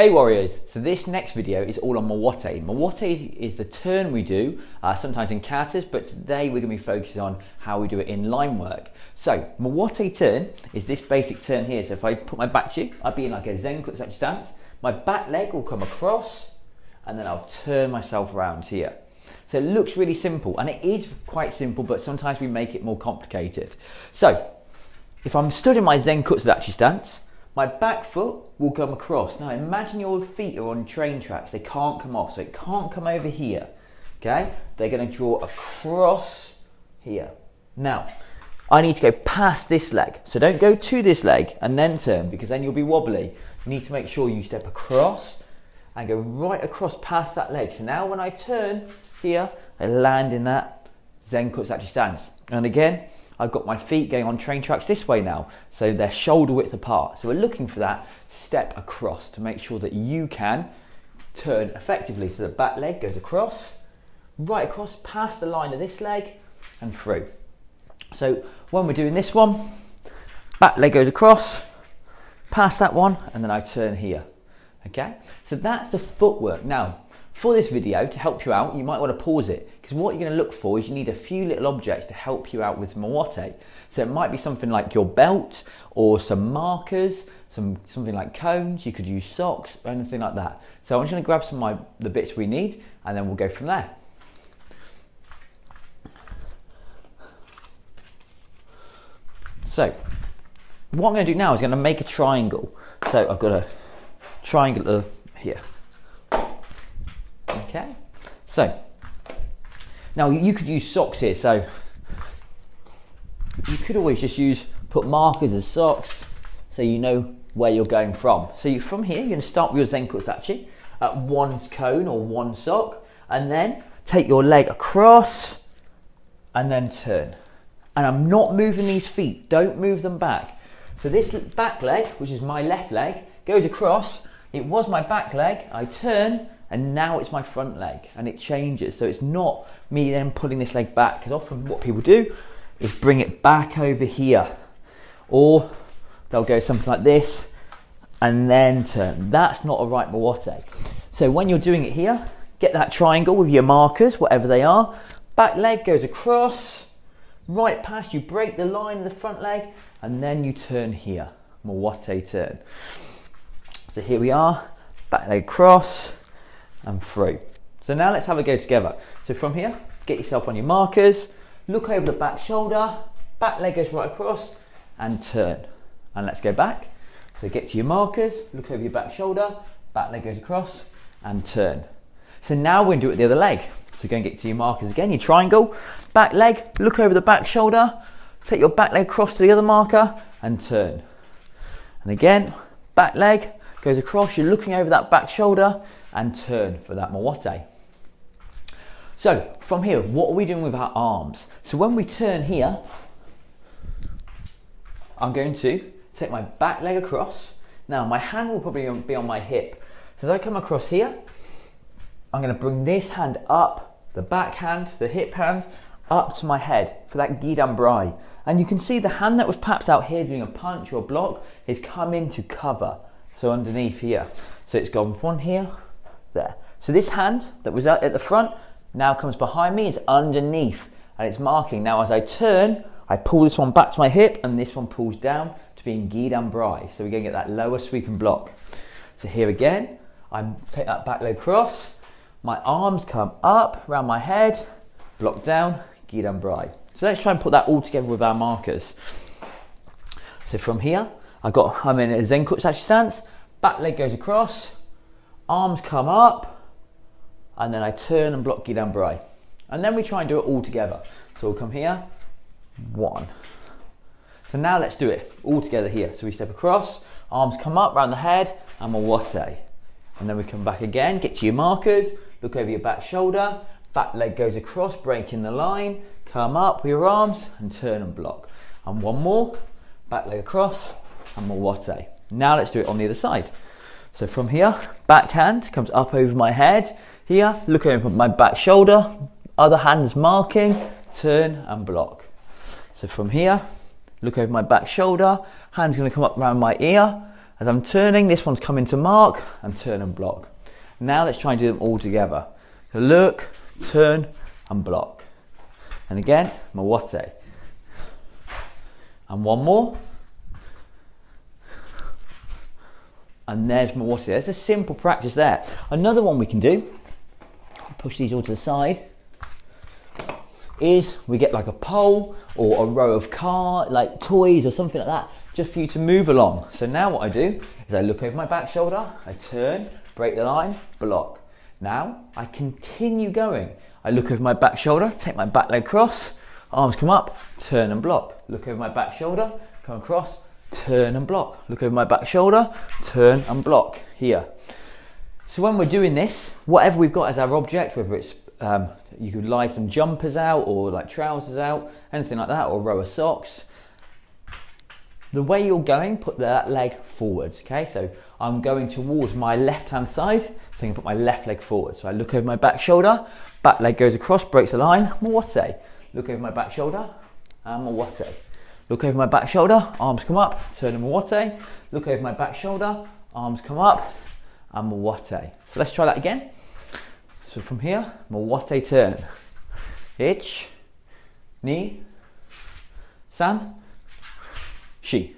Hey warriors, so this next video is all on Mawate. Mawate is the turn we do, sometimes in katas, but today we're going to be focusing on how we do it in line work. So Mawate turn is this basic turn here. So if I put my back to you, I'll be in like a Zenkutsu stance. My back leg will come across and then I'll turn myself around here. So it looks really simple, and it is quite simple, but sometimes we make it more complicated. So if I'm stood in my Zenkutsu stance, my back foot will come across. Now imagine your feet are on train tracks. They can't come off, so it can't come over here. Okay? They're going to draw across here. Now, I need to go past this leg. So don't go to this leg and then turn, because then you'll be wobbly. You need to make sure you step across and go right across past that leg. So now when I turn here, I land in that Zenkutsu stance. And again, I've got my feet going on train tracks this way now, so they're shoulder width apart. So we're looking for that step across to make sure that you can turn effectively. So the back leg goes across, right across past the line of this leg and through. So when we're doing this one, back leg goes across, past that one, and then I turn here. Okay, so that's the footwork. Now, for this video, to help you out, you might want to pause it, because what you're going to look for is you need a few little objects to help you out with Mawate. So it might be something like your belt, or some markers, something like cones. You could use socks, or anything like that. So I'm just going to grab some of the bits we need, and then we'll go from there. So what I'm going to do now is going to make a triangle. So I've got a triangle here. Okay, so now you could use socks here, so you could always just put markers as socks so you know where you're going from. So from here, you're going to start with your Zenkutsu at one cone or one sock, and then take your leg across and then turn. And I'm not moving these feet, don't move them back. So this back leg, which is my left leg, goes across. It was my back leg, I turn, and now it's my front leg, and it changes. So it's not me then pulling this leg back, because often what people do is bring it back over here, or they'll go something like this and then turn. That's not a right Mawate. So when you're doing it here, get that triangle with your markers, whatever they are. Back leg goes across, right past, you break the line of the front leg, and then you turn here. Mawate turn. So here we are, back leg cross and through. So now let's have a go together. So from here, get yourself on your markers, look over the back shoulder, back leg goes right across and turn. And let's go back. So get to your markers, look over your back shoulder, back leg goes across and turn. So now we're going to do it with the other leg. So go and get to your markers again, your triangle, back leg, look over the back shoulder, take your back leg across to the other marker and turn. And again, back leg goes across, you're looking over that back shoulder and turn for that Mawate. So from here, what are we doing with our arms? So when we turn here, I'm going to take my back leg across. Now my hand will probably be on my hip. So as I come across here, I'm going to bring this hand up, the back hand, the hip hand, up to my head for that Gidan Brai. And you can see the hand that was perhaps out here doing a punch or block is come in to cover. So underneath here. So it's gone from here, there. So this hand that was out at the front now comes behind me, it's underneath and it's marking. Now as I turn, I pull this one back to my hip and this one pulls down to be in Gidan Brai. So we're going to get that lower sweeping block. So here again, I take that back leg cross, my arms come up around my head, block down, Gidan Brai. So let's try and put that all together with our markers. So from here, I'm in a Zenkutsu stance, back leg goes across, arms come up, and then I turn and block Gidan Brai. And then we try and do it all together. So we'll come here, one. So now let's do it all together here. So we step across, arms come up around the head, and Mawate. And then we come back again, get to your markers, look over your back shoulder, back leg goes across, breaking the line, come up with your arms, and turn and block. And one more, back leg across, and Mawate. Now let's do it on the other side. So from here, back hand comes up over my head. Here, look over my back shoulder, other hand's marking, turn and block. So from here, look over my back shoulder, hand's going to come up around my ear, As I'm turning, this one's coming to mark, and turn and block. Now let's try and do them all together. So look, turn and block. And again, Mawate. And one more. And there's Mawate. There's a simple practice there. Another one we can do, push these all to the side, is we get like a pole or a row of like toys or something like that, just for you to move along. So now what I do is I look over my back shoulder, I turn, break the line, block. Now I continue going. I look over my back shoulder, take my back leg cross, arms come up, turn and block. Look over my back shoulder, come across, turn and block. Look over my back shoulder, turn and block here. So when we're doing this, whatever we've got as our object, whether it's you could lie some jumpers out or like trousers out, anything like that, or a row of socks. The way you're going, put that leg forwards, okay? So I'm going towards my left hand side, so I can put my left leg forward. So I look over my back shoulder, back leg goes across, breaks the line, Mawate. Look over my back shoulder, and Mawate. Look over my back shoulder, arms come up, turn and Mawate. Look over my back shoulder, arms come up, and Mawate. So let's try that again. So from here, Mawate turn. Ich, ni, san, shi.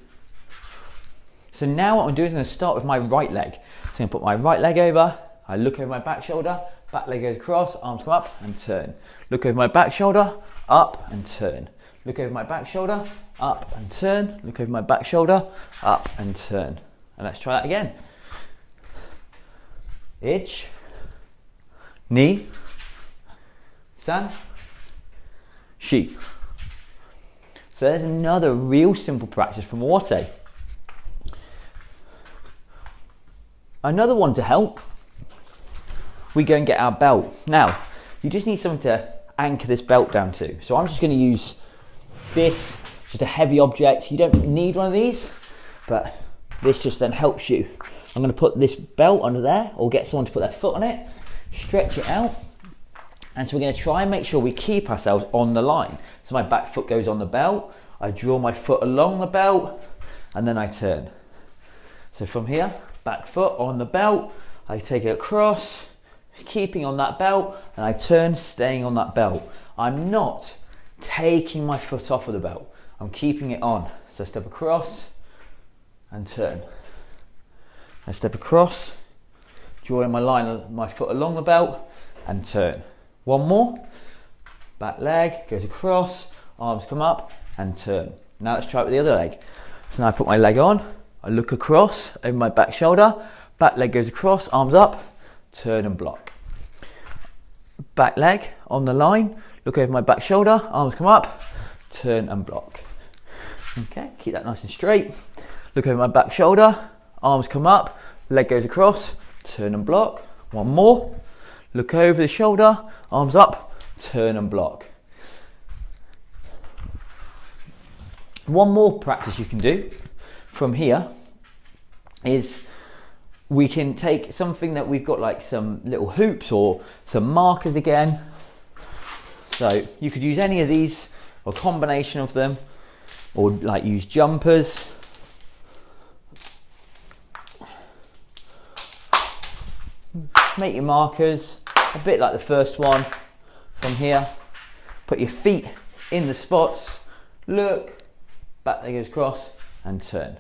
So now what I'm doing is I'm going to start with my right leg. So I'm going to put my right leg over, I look over my back shoulder, back leg goes across, arms come up and turn. Look over my back shoulder, up and turn. Look over my back shoulder, up and turn. Look over my back shoulder, up and turn. And let's try that again. Ich, ni, san, shi. So there's another real simple practice from Mawate. Another one to help, we go and get our belt. Now, you just need something to anchor this belt down to. So I'm just going to use this, just a heavy object. You don't need one of these, but this just then helps you. I'm going to put this belt under there, or get someone to put their foot on it, stretch it out, and so we're going to try and make sure we keep ourselves on the line. So my back foot goes on the belt, I draw my foot along the belt, and then I turn. So from here, back foot on the belt, I take it across, keeping on that belt, and I turn, staying on that belt. I'm not taking my foot off of the belt, I'm keeping it on. So I step across and turn. I step across, drawing my line, my foot along the belt, and turn. One more, back leg goes across, arms come up and turn. Now let's try it with the other leg. So now I put my leg on, I look across over my back shoulder, back leg goes across, arms up, turn and block. Back leg on the line, look over my back shoulder, arms come up, turn and block. Okay, keep that nice and straight. Look over my back shoulder, arms come up, leg goes across, turn and block. One more, look over the shoulder, arms up, turn and block. One more practice you can do from here is we can take something that we've got, like some little hoops or some markers again. So you could use any of these or a combination of them, or like use jumpers. Make your markers a bit like the first one. From here, put your feet in the spots, look, back leg goes across and turn.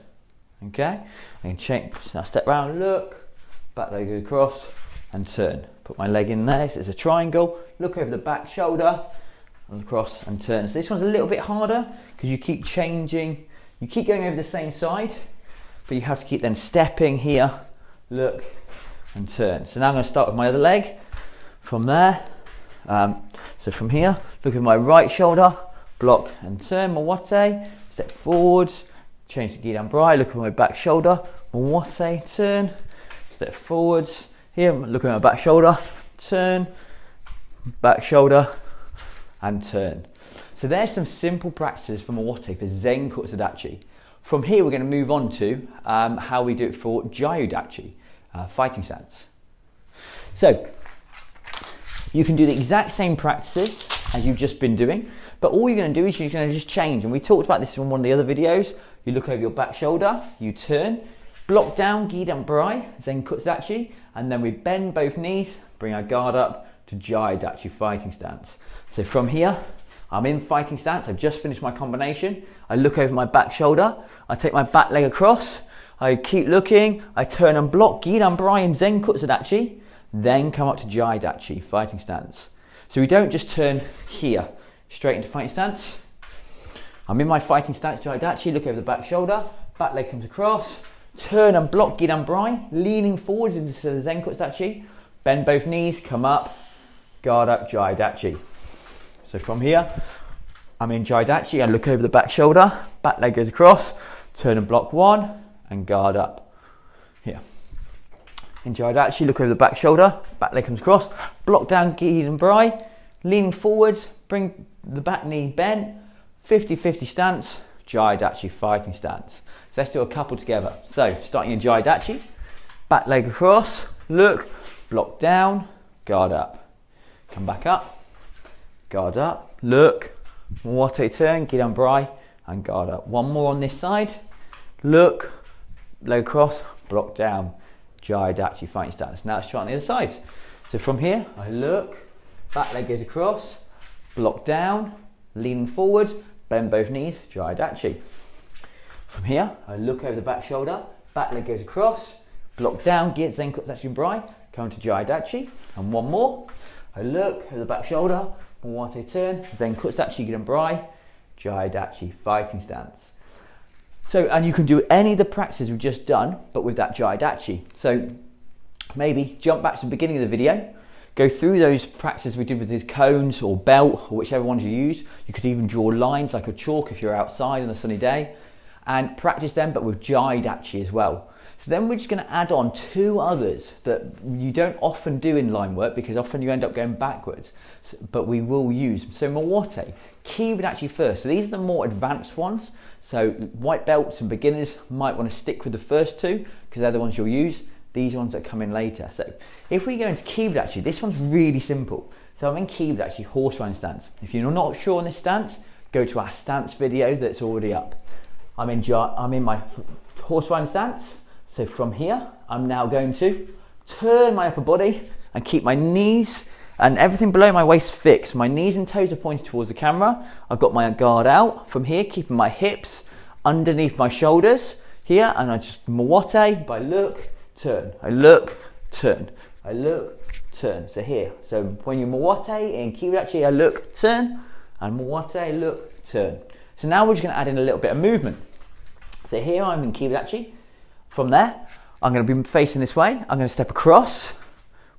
Okay, I can change, so I step round, look, back leg goes across and turn. Put my leg in there, so it's a triangle, look over the back shoulder and across and turn. So this one's a little bit harder because you keep changing, you keep going over the same side, but you have to keep then stepping here, look and turn. So now I'm going to start with my other leg from there. So from here, look at my right shoulder, block and turn, Mawate, step forwards, change the gi down bright, look at my back shoulder, Mawate, turn, step forwards, here, look at my back shoulder, turn, back shoulder and turn. So there's some simple practices for Mawate for Zen Kutsudachi. From here we're going to move on to how we do it for Gyudachi, fighting stance. So you can do the exact same practices as you've just been doing, but all you're going to do is you're going to just change. And we talked about this in one of the other videos. You look over your back shoulder, you turn, Block down, Gidan Brai, Zenkutsudachi, and then we bend both knees, bring our guard up to Jaidachi, fighting stance. So from here, I'm in fighting stance, I've just finished my combination, I look over my back shoulder, I take my back leg across, I keep looking, I turn and block Gidan Brai and Zenkutsudachi, then come up to Jaidachi, fighting stance. So we don't just turn here, straight into fighting stance. I'm in my fighting stance, Jaidachi, look over the back shoulder, back leg comes across, turn and block Gidan Brai, leaning forwards into the Zenkutsudachi, bend both knees, come up, guard up, Jaidachi. So from here, I'm in Jaidachi, I look over the back shoulder, back leg goes across, turn and block one, and guard up. Here. In Jaidachi, look over the back shoulder, back leg comes across, block down Gidan Brai, leaning forwards, bring the back knee bent, 50-50 stance, Jaidachi, fighting stance. So let's do a couple together. So starting in Jaidachi, back leg across, look, block down, guard up. Come back up, guard up, look, Mawate turn, Gidan Brai, and guard up. One more on this side, look, leg across, block down, Jaidachi, fighting stance. Now let's try on the other side. So from here, I look, back leg goes across, block down, leaning forward, bend both knees, Jaidachi. From here, I look over the back shoulder, back leg goes across, block down, get Zenkutsudachi Brai, come to Jaidachi, and one more. I look over the back shoulder, Mawate turn, Zenkutsudachi Gidan Brai, Jaidachi, fighting stance. So, and you can do any of the practices we've just done, but with that Jaidachi. So maybe jump back to the beginning of the video, go through those practices we did with these cones or belt or whichever ones you use. You could even draw lines like a chalk if you're outside on a sunny day, and practice them, but with Jaidachi as well. So then we're just going to add on two others that you don't often do in line work because often you end up going backwards, but we will use. So Mawate, Kihon first. So these are the more advanced ones. So white belts and beginners might want to stick with the first two because they're the ones you'll use. These ones that come in later. So if we go into Kihon, this one's really simple. So I'm in Kihon, horse riding stance. If you're not sure on this stance, go to our stance video that's already up. I'm in my horse riding stance. So from here, I'm now going to turn my upper body and keep my knees and everything below my waist fixed. My knees and toes are pointed towards the camera. I've got my guard out. From here, keeping my hips underneath my shoulders here, and I just Mawate by look, turn. I look, turn. I look, turn. So here. So when you Mawate in Kihon, I look, turn, and Mawate, look, turn. So now we're just going to add in a little bit of movement. So here I'm in Kihon. From there, I'm going to be facing this way. I'm going to step across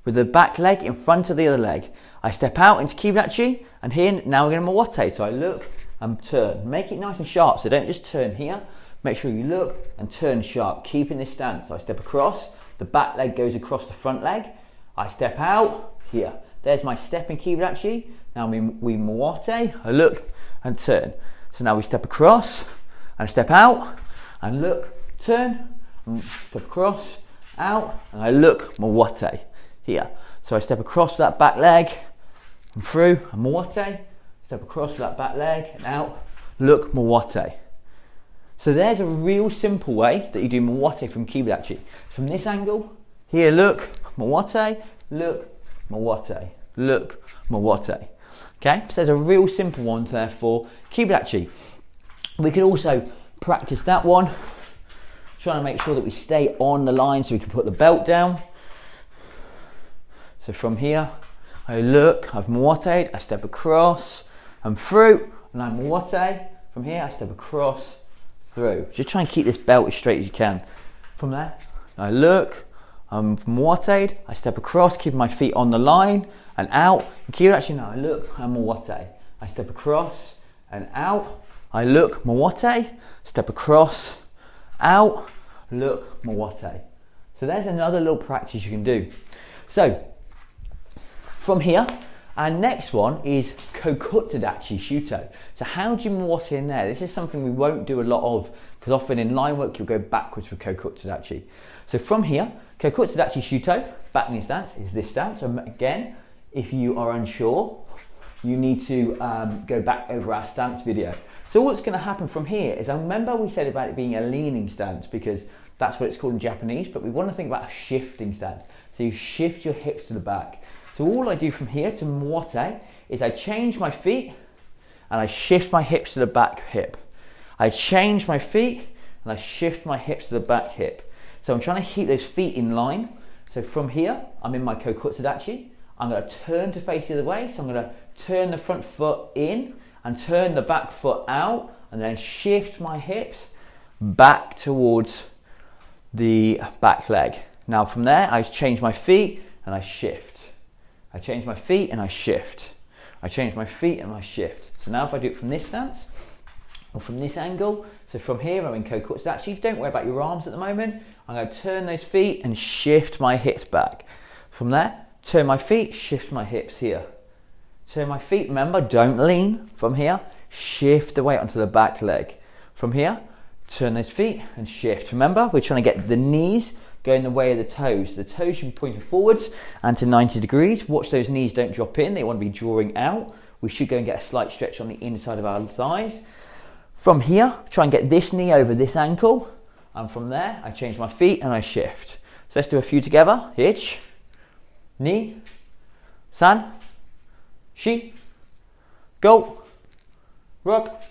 with the back leg in front of the other leg. I step out into Kihon, and here now we're going to Mawate. So I look and turn. Make it nice and sharp. So don't just turn here. Make sure you look and turn sharp, keeping this stance. So I step across. The back leg goes across the front leg. I step out here. There's my step in Kihon. Now we Mawate. I look and turn. So now we step across and step out and look, turn, and step across, out, and I look, Mawate here. So I step across with that back leg and through, and Mawate, step across with that back leg and out, look, Mawate. So there's a real simple way that you do Mawate from Kihon. From this angle, here, look, Mawate, look, Mawate, look, Mawate. Okay, so there's a real simple one there for Kihon. We could also practice that one, trying to make sure that we stay on the line so we can put the belt down. So from here, I look, I've Mawate, I step across and through, and I Mawate. From here, I step across, through. Just try and keep this belt as straight as you can. From there, I look, I'm Mawate, I step across, keeping my feet on the line and out. Kihon, now I look, I'm Mawate. I step across and out. I look, Mawate, step across, out, look, Mawate. So there's another little practice you can do. So from here, our next one is Kokutsudachi Shuto. So how do you Mawate in there? This is something we won't do a lot of because often in line work you'll go backwards with Kokutsudachi. So from here, Kokutsudachi Shuto, back knee stance, is this stance. So again, if you are unsure, you need to go back over our stance video. So what's going to happen from here is, I remember we said about it being a leaning stance because That's what it's called in Japanese, but we want to think about a shifting stance. So you shift your hips to the back. So all I do from here to Mawate is I change my feet and I shift my hips to the back hip. I change my feet and I shift my hips to the back hip. So I'm trying to keep those feet in line. So from here, I'm in my Kokutsudachi. I'm going to turn to face the other way. So I'm going to turn the front foot in and turn the back foot out and then shift my hips back towards the back leg. Now from there, I change my feet and I shift. I change my feet and I shift. I change my feet and I shift. So now if I do it from this stance or from this angle, so from here I'm in Kokutsudachi. Don't worry about your arms at the moment. I'm going to turn those feet and shift my hips back. From there, turn my feet, shift my hips here. Turn my feet, remember, don't lean. From here, shift the weight onto the back leg. From here, turn those feet and shift. Remember, we're trying to get the knees going the way of the toes. The toes should be pointing forwards and to 90 degrees. Watch those knees don't drop in. They want to be drawing out. We should go and get a slight stretch on the inside of our thighs. From here, try and get this knee over this ankle. And from there, I change my feet and I shift. So let's do a few together. Ich, ni, san, shi, go, rock,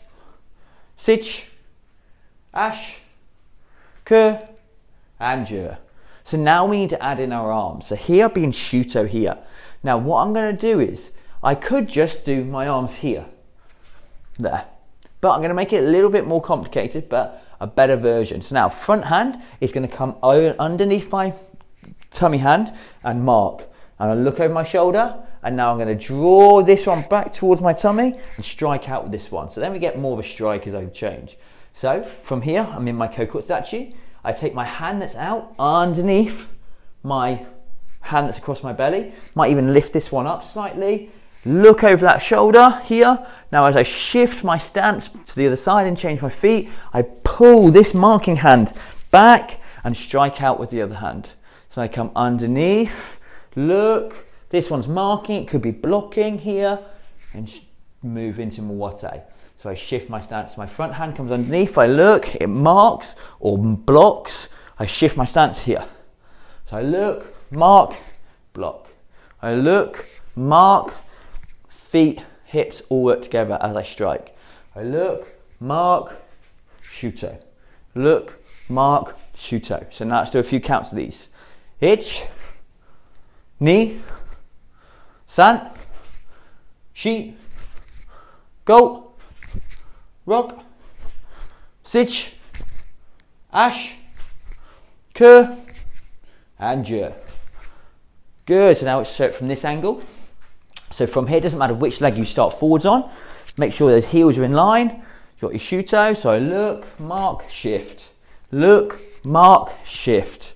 sich, ash, ke, and jur. So now we need to add in our arms. So here being shuto here. Now what I'm going to do is, I could just do my arms here, there. But I'm going to make it a little bit more complicated, but a better version. So now front hand is going to come underneath my tummy hand and mark. And I look over my shoulder, and now I'm going to draw this one back towards my tummy and strike out with this one. So then we get more of a strike as I change. So from here, I'm in my Kokutsudachi. I take my hand that's out underneath my hand that's across my belly. Might even lift this one up slightly. Look over that shoulder here. Now as I shift my stance to the other side and change my feet, I pull this marking hand back and strike out with the other hand. So I come underneath, look, this one's marking, it could be blocking here, and move into Mawate. So I shift my stance, my front hand comes underneath, I look, it marks or blocks, I shift my stance here. So I look, mark, block. I look, mark, feet, hips all work together as I strike. I look, mark, shuto. Look, mark, shuto. So now let's do a few counts of these. Ich, ni, san, shi, go, rock, sich, ash, ke, and jur. Good, so now it's straight from this angle. So from here, it doesn't matter which leg you start forwards on. Make sure those heels are in line. You've got your shuto, so look, mark, shift. Look, mark, shift.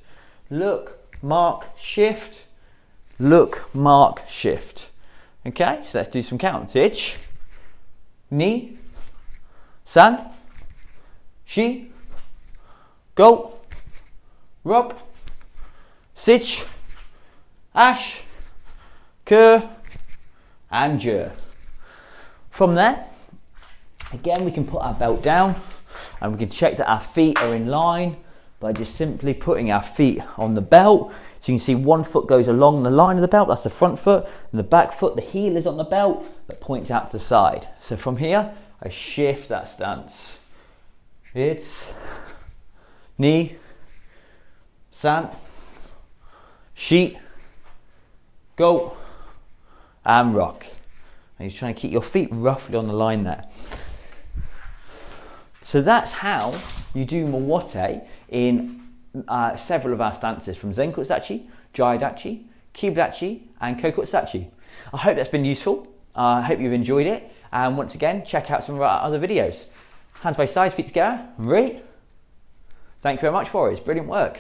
Look, mark, shift. Look, mark, shift. Okay, so let's do some counts. Ich, ni, san, shi, go, rock, sich, ash, ke, and jur. From there, again we can put our belt down and we can check that our feet are in line by just simply putting our feet on the belt. So you can see one foot goes along the line of the belt, that's the front foot, and the back foot, the heel is on the belt that points out to the side. So from here, I shift that stance. It's ni, san, shi, go, and rock. And you're trying to keep your feet roughly on the line there. So that's how you do Mawate in several of our stances, from Zenkutsudachi, Jaidachi, Kibudachi, and Kokutsudachi. I hope that's been useful. I hope you've enjoyed it. And once again, check out some of our other videos. Hands by sides, feet together, right? Thank you very much, warriors. Brilliant work.